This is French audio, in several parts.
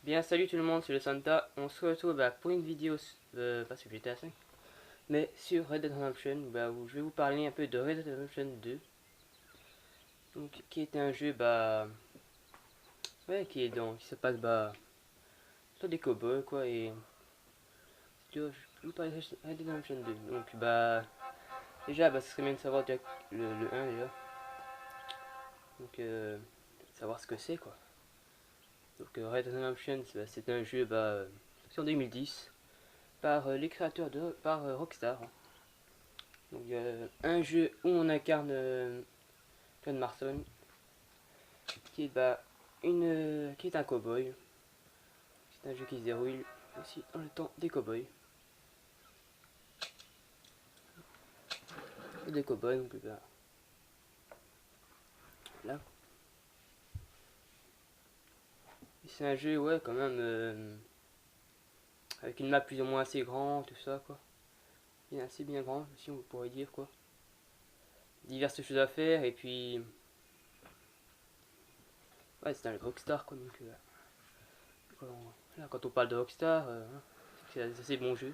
Bien, salut tout le monde, c'est le Santa. On se retrouve pour une vidéo, pas sur GTA 5, mais sur Red Dead Redemption, où je vais vous parler un peu de Red Dead Redemption 2, donc, qui est un jeu, ouais, qui se passe, sur des cowboys, quoi, et je vais vous parler de Red Dead Redemption 2. Donc, déjà, ce serait bien de savoir déjà le 1, déjà, donc, savoir ce que c'est, quoi. Donc, Red Dead Redemption, c'est un jeu, sorti en 2010, par les créateurs par Rockstar, hein. Donc, un jeu où on incarne John Marston, qui est, qui est un cowboy. C'est un jeu qui se déroule aussi dans le temps des cowboys. Et des cowboys, donc là. C'est un jeu, ouais, quand même, avec une map plus ou moins assez grande, tout ça, quoi. Bien, assez bien grand, si on pourrait dire, quoi. Diverses choses à faire, et puis. Ouais, c'est un Rockstar, quoi. Donc, quand on parle de Rockstar, c'est un assez bon jeu.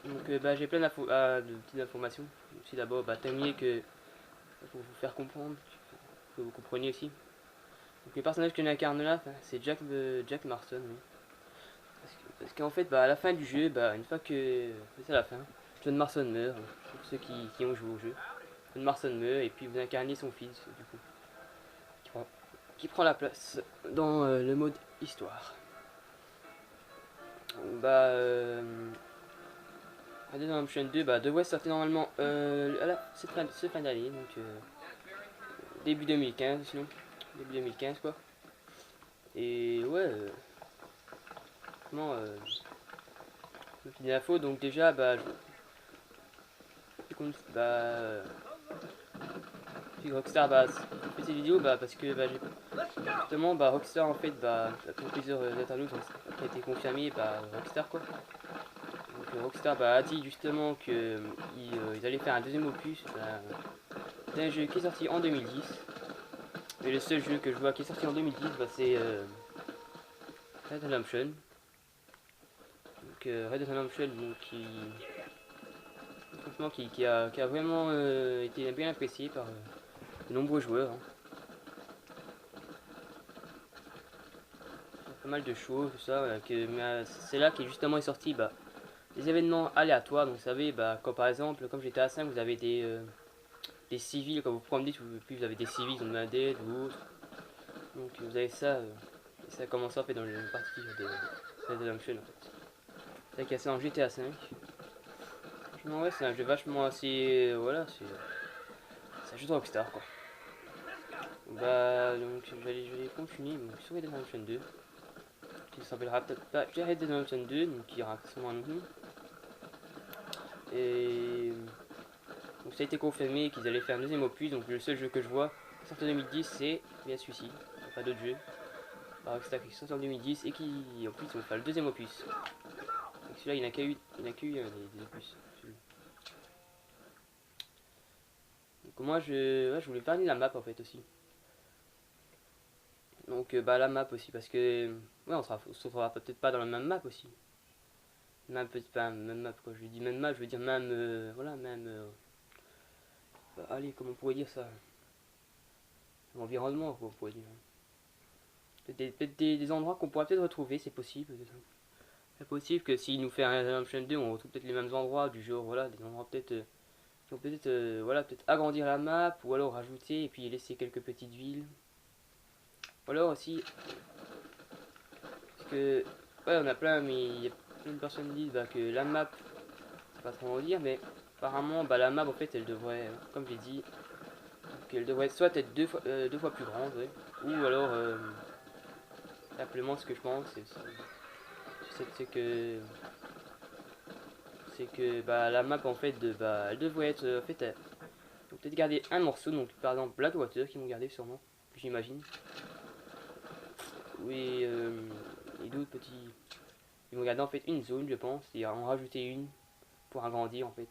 Donc, j'ai plein de petites informations. Aussi, d'abord, terminer que pour vous faire comprendre, que vous compreniez aussi. Donc le personnage que incarne là, c'est Jack Marston. Oui. Parce qu'en fait, à la fin du jeu, une fois que c'est la fin, John Marston meurt. Pour ceux qui ont joué au jeu, John Marston meurt et puis vous incarnez son fils, du coup, qui prend, qui prend la place dans le mode histoire. Bah, euh, Red Dead Redemption 2 devrait sortir normalement cette fin d'année, donc début 2015 sinon. Début 2015 quoi. Et ouais, comment petite info, donc déjà, puis Rockstar, fait ces vidéos, parce que, justement, Rockstar, en fait, après plusieurs interviews qui a été confirmé par Rockstar, quoi. Donc, Rockstar, a dit justement que ils allaient faire un deuxième opus, d'un jeu qui est sorti en 2010. Et le seul jeu que je vois qui est sorti en 2010, c'est Red Dead Redemption. Donc, Red Dead Redemption, donc, franchement, qui a vraiment été bien apprécié par de nombreux joueurs, hein. Pas mal de choses, tout ça, c'est là qui justement est sorti des événements aléatoires. Donc vous savez, quand par exemple, comme j'étais à 5, vous avez des civils, quand vous promenez, puis vous avez des civils qui ont besoin d'aide ou autre. Donc vous avez ça, et ça a commencé en fait dans le partie de Red Dead Redemption en fait. C'est ça qui est assez en GTA 5. Franchement, ouais, c'est un jeu vachement assez. Voilà, c'est un jeu de Rockstar quoi. Donc je vais continuer donc, sur Red Dead Redemption 2, qui s'appellera peut-être pas Red Dead Redemption 2, donc qui aura sûrement un nom. Et donc ça a été confirmé qu'ils allaient faire un deuxième opus. Donc le seul jeu que je vois sorti en 2010, c'est bien celui-ci. Il n'y a pas d'autres jeux. Rockstar qui sort en 2010 et qui en plus vont faire le deuxième opus. Donc celui-là, il n'a qu'à eu des opus. Donc moi, je voulais parler de la map en fait aussi. Donc la map aussi parce que ouais, on se retrouvera peut-être pas dans la même map aussi. Même peut pas même map quoi. Je dis même map, je veux dire même voilà même. Allez, comment on pourrait dire ça? L'environnement quoi, on pourrait dire. Peut-être des endroits qu'on pourrait peut-être retrouver, c'est possible. C'est possible que s'il nous fait un Redemption 2, on retrouve peut-être les mêmes endroits, du genre, voilà, des endroits peut-être qui vont peut-être voilà, peut-être agrandir la map, ou alors rajouter et puis laisser quelques petites villes. Ou alors aussi, parce que, ouais, on a plein, mais il y a plein de personnes qui disent que la map, c'est pas trop en dire, mais apparemment, la map, en fait, elle devrait, comme j'ai dit, qu'elle devrait soit être deux fois plus grande, ouais, ou alors, simplement, ce que je pense, c'est que la map en fait elle devrait être en fait peut-être garder un morceau, donc par exemple Blackwater qui vont garder sûrement, j'imagine. Oui, et d'autres petits, ils vont garder en fait une zone, je pense, et en rajouter une pour agrandir en fait,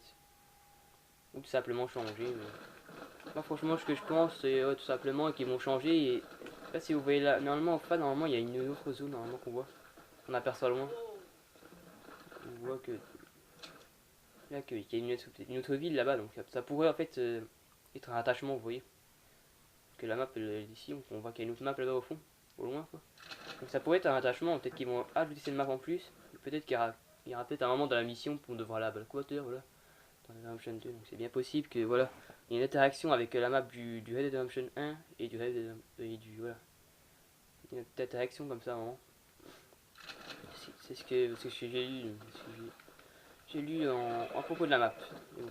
ou tout simplement changer. Moi franchement ce que je pense c'est tout simplement qu'ils vont changer sais pas si vous voyez là, normalement en face, normalement il y a une autre zone normalement qu'on voit. On aperçoit loin. On voit que là qu'il y a une autre ville là-bas, donc ça pourrait en fait être un attachement, vous voyez. Que la map elle est ici, donc on voit qu'il y a une autre map là-bas au fond, au loin quoi. Donc ça pourrait être un attachement, peut-être qu'ils vont ajouter cette map en plus. Peut-être qu'il y aura peut-être un moment dans la mission pour devra la Blackwater, voilà, dans Redemption 2. Donc c'est bien possible que voilà, il y ait une interaction avec la map du Red Dead Redemption 1 et du Red Dead et du voilà. Il y a une petite interaction comme ça à un moment. C'est ce que j'ai lu. J'ai lu en propos de la map. Et bon.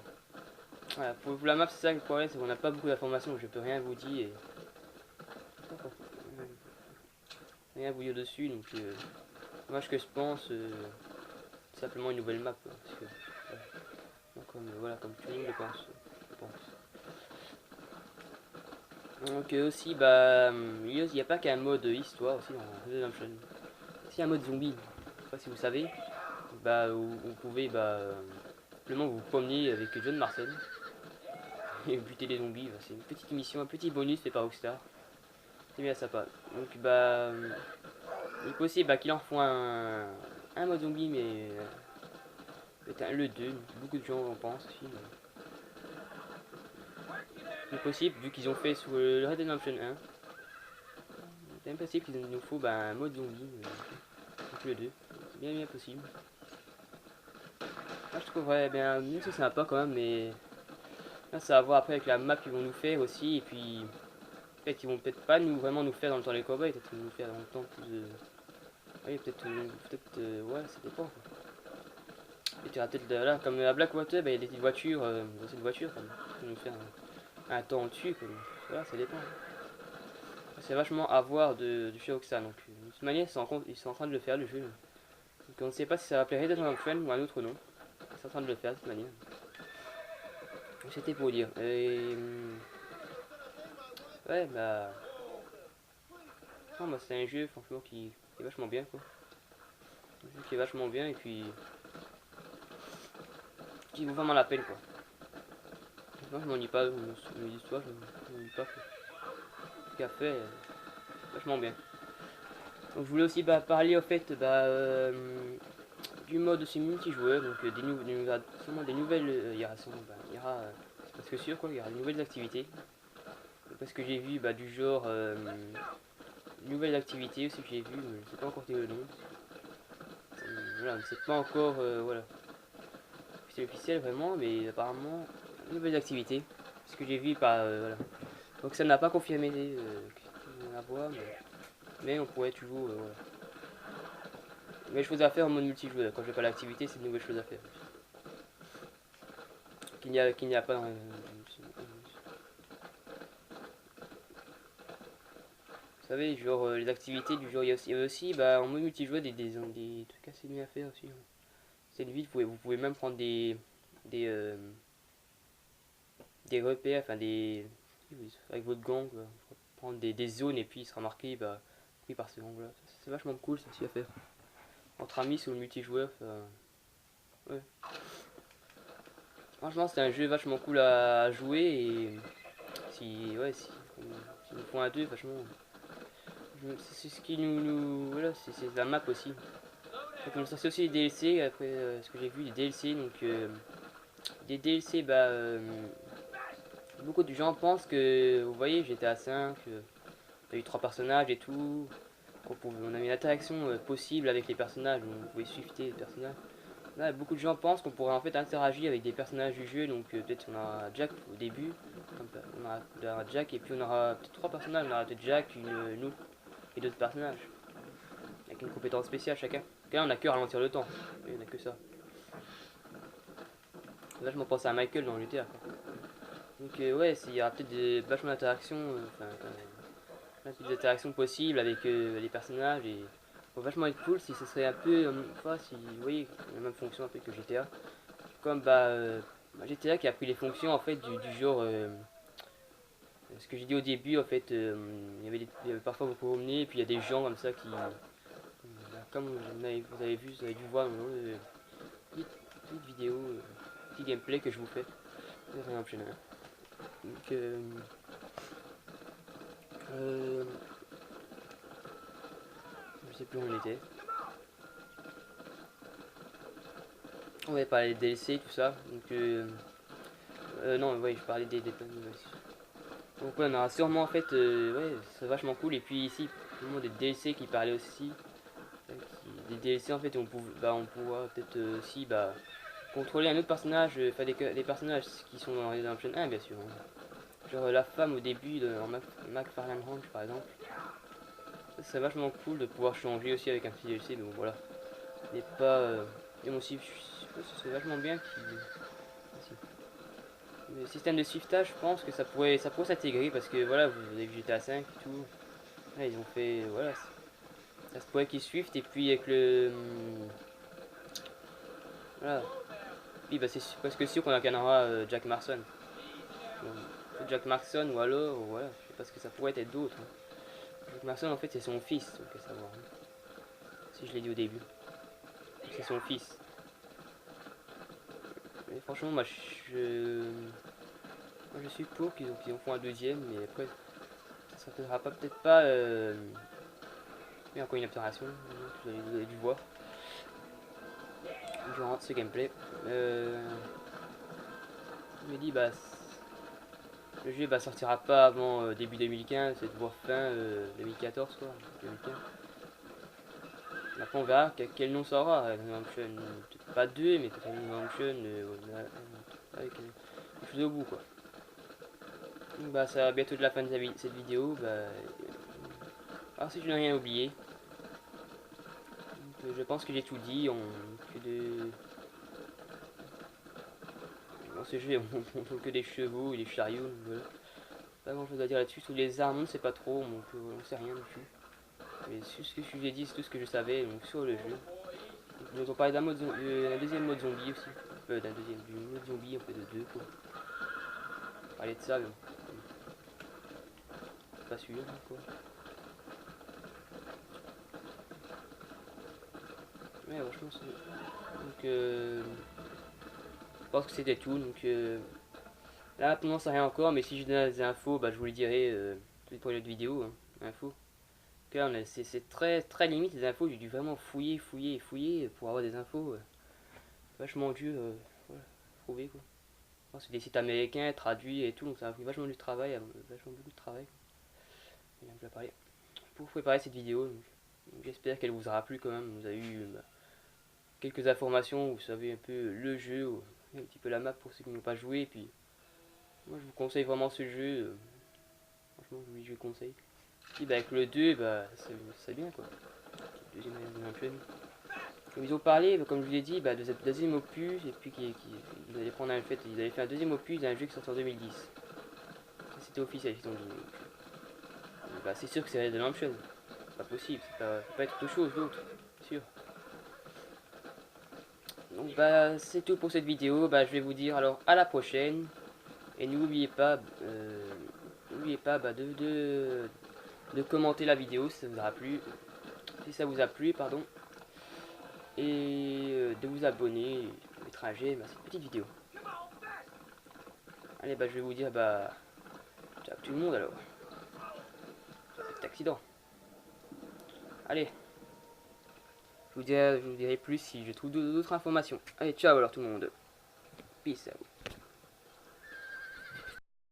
Voilà, pour la map, c'est ça le problème, c'est qu'on n'a pas beaucoup d'informations, je peux rien vous dire. Rien vous dire dessus, donc moi ce que je pense, c'est simplement une nouvelle map. Parce que, comme tout le monde le pense. Donc aussi, bah, il n'y a pas qu'un mode histoire aussi dans Redemption. Il y a un mode zombie, je sais pas si vous savez, bah, où vous pouvez bah, simplement vous promener avec John Marston et buter des zombies. Bah, c'est une petite mission, un petit bonus fait par Rockstar. C'est bien sympa. Donc bah, il est possible bah, qu'il en faut un mode zombie, mais peut-être le 2, beaucoup de gens en pensent aussi. C'est possible, vu qu'ils ont fait sur le Red Dead Redemption 1. C'est impossible qu'il nous faut bah, un mode zombie, donc le 2. C'est bien possible. Moi je trouverais bien, c'est sympa quand même, mais là, ça va voir après avec la map qu'ils vont nous faire aussi, et puis peut-être qu'ils vont peut-être pas vraiment nous faire dans le temps les cowboys, peut-être qu'ils vont nous faire dans le temps plus de... Oui, ouais, ça dépend. Quoi. Et tu auras peut-être là, comme à Blackwater, bah, il y a des petites voitures, dans cette voiture, comme, qui vont nous faire un temps dessus, comme, voilà, ça dépend. C'est vachement à voir du jeu que ça, donc de toute manière, ils sont en train de le faire, le jeu. Donc on ne sait pas si ça va appeler Red Dead Redemption ou un autre nom. Ils sont en train de le faire de toute manière. C'était pour dire. Et, ouais, bah... Non, bah c'est un jeu, franchement, qui est vachement bien, quoi. Un jeu qui est vachement bien, et puis... qui vaut vraiment la peine, quoi. Moi, je m'ennuie pas, mes histoires, je m'ennuie pas, quoi. Ce qu'il a fait, vachement bien. Donc, je voulais aussi bah, parler, au fait, bah... du mode aussi multijoueur, donc sûrement des nouvelles, il y aura, c'est presque sûr quoi, il y aura de nouvelles activités. Parce que j'ai vu bah, du genre nouvelles activités aussi que j'ai vu, mais je ne sais pas encore quel le nom. Voilà, c'est pas encore voilà, c'est officiel vraiment, mais apparemment nouvelles activités. Ce que j'ai vu par voilà. Donc ça n'a pas confirmé à voir, mais on pourrait toujours voilà. Nouvelles choses à faire en mode multijoueur. Quand je fais pas l'activité, c'est de nouvelles choses à faire. Qu'il n'y a pas dans vous savez, genre les activités du genre, il y a aussi bah, en mode multijoueur des trucs assez bien à faire aussi. Hein. C'est une ville, vous pouvez même prendre des, euh, des repères, enfin des. Avec votre gang, quoi. Prendre des zones et puis il sera marqué bah, pris par ce gang là. C'est vachement cool ça aussi à faire. Entre amis sur le multijoueur, ça, ouais. Franchement, c'est un jeu vachement cool à jouer et si nous font un 2, franchement, c'est ce qui voilà, c'est la map aussi. Donc on sorti aussi des DLC, après ce que j'ai vu, des DLC, donc des DLC, bah, beaucoup de gens pensent que, vous voyez, GTA 5, il y a eu 3 personnages et tout, on a une interaction possible avec les personnages, on pouvait swifter les personnages. Là, beaucoup de gens pensent qu'on pourrait en fait interagir avec des personnages du jeu, donc peut-être on aura Jack au début, on aura Jack et puis on aura peut-être 3 personnages, on aura peut-être Jack, une autre et d'autres personnages, avec une compétence spéciale chacun. Là on a que ralentir le temps, oui, on a que ça. Là je m'en pense à Michael dans GTA. Donc ouais, il y aura peut-être vachement d'interactions, des interactions possibles avec les personnages et ça va vachement être cool si ce serait un peu, si vous voyez, la même fonction un peu que GTA. Comme GTA qui a pris les fonctions en fait du genre, ce que j'ai dit au début en fait, il y avait parfois vous promenez et puis il y a des gens comme ça qui, comme vous avez vu, vous avez dû voir dans le petite vidéo, petit gameplay que je vous fais. Donc, sais plus où on était. On va parler des DLC, tout ça. Donc, non, ouais, je parlais des donc, ouais, on aura sûrement en fait, ouais, c'est vachement cool. Et puis ici, vraiment des DLC qui parlaient aussi. Des DLC en fait, on pourra peut-être aussi contrôler un autre personnage, enfin des personnages qui sont dans Redemption 1, bien sûr. Hein. Genre la femme au début en McFarlane Ranch par exemple. Ça serait vachement cool de pouvoir changer aussi avec un petit DLC, mais bon voilà. Mais pas. Et moi aussi, je pense que ce serait vachement bien qu'il. Le système de shiftage, je pense que ça pourrait s'intégrer parce que voilà, vous avez vu GTA 5 et tout. Là, ils ont fait. Voilà. Ça se pourrait qu'ils shift et puis avec le. Voilà. Puis bah, c'est presque sûr qu'on incarnera Jack Marston. Jack Marston ou alors, voilà, je sais pas ce que ça pourrait être d'autre. Hein. Jack Marston en fait c'est son fils, donc à savoir. Hein. Si je l'ai dit au début. C'est son fils. Mais franchement, moi je suis pour qu'ils en font un deuxième, mais après, ça ne sera peut-être pas. Mais encore une observation, vous avez dû voir durant ce gameplay. Je me dis, bah, le jeu sortira pas avant début 2015, c'est voire fin 2014, quoi. 2015. Après, on verra quel nom ça aura. Peut-être pas 2, mais peut-être Redemption avec quelque chose au bout, quoi. Donc, bah, ça va bientôt de la fin de cette vidéo. Alors, si je n'ai rien oublié, je pense que j'ai tout dit. Dans ce jeu, on trouve que des chevaux et des chariots. Voilà. Pas grand chose à dire là-dessus. Sur les armes, on ne sait pas trop. On sait rien dessus. Mais sur ce que je vous ai dit, c'est tout ce que je savais donc, sur le jeu. Nous avons parlé d'un deuxième mode zombie aussi. Du mode zombie, en fait, de deux, quoi. Parler de ça, mais pas sûr, quoi. Mais franchement, donc, je pense que c'était tout. Donc, là, maintenant, ça rien encore, mais si je donne des infos, bah, je vous le dirai pour une autre vidéo. Hein, infos. C'est très, très limite les infos. J'ai dû vraiment fouiller pour avoir des infos. Vachement dur, voilà, trouver, quoi. C'est des sites américains traduits et tout, donc ça a pris vachement du travail, vachement beaucoup de travail. Pour préparer cette vidéo, j'espère qu'elle vous aura plu quand même. Vous avez eu quelques informations, vous savez un peu le jeu, un petit peu la map pour ceux qui n'ont pas joué. Et puis, moi je vous conseille vraiment ce jeu. Franchement, oui, je le conseille. Et avec le 2, c'est bien quoi. Deuxième Redemption. Comme ils ont parlé, comme je vous ai dit, de cette deuxième opus, et puis ils allaient prendre ils avaient fait un deuxième opus d'un jeu qui sort en 2010. C'était officiel, ils ont dit. C'est sûr que c'est Red Redemption. C'est pas possible, ça peut pas être autre chose d'autre, sûr. Donc c'est tout pour cette vidéo. Je vais vous dire alors à la prochaine. Et n'oubliez pas, de commenter la vidéo si ça vous aura plu. Si ça vous a plu, pardon. Et de vous abonner, mettre un j'aime à cette petite vidéo. Allez, je vais vous dire, ciao tout le monde alors. Cet accident. Allez. Je vous dirai plus si je trouve d'autres informations. Allez, ciao alors tout le monde. Peace out.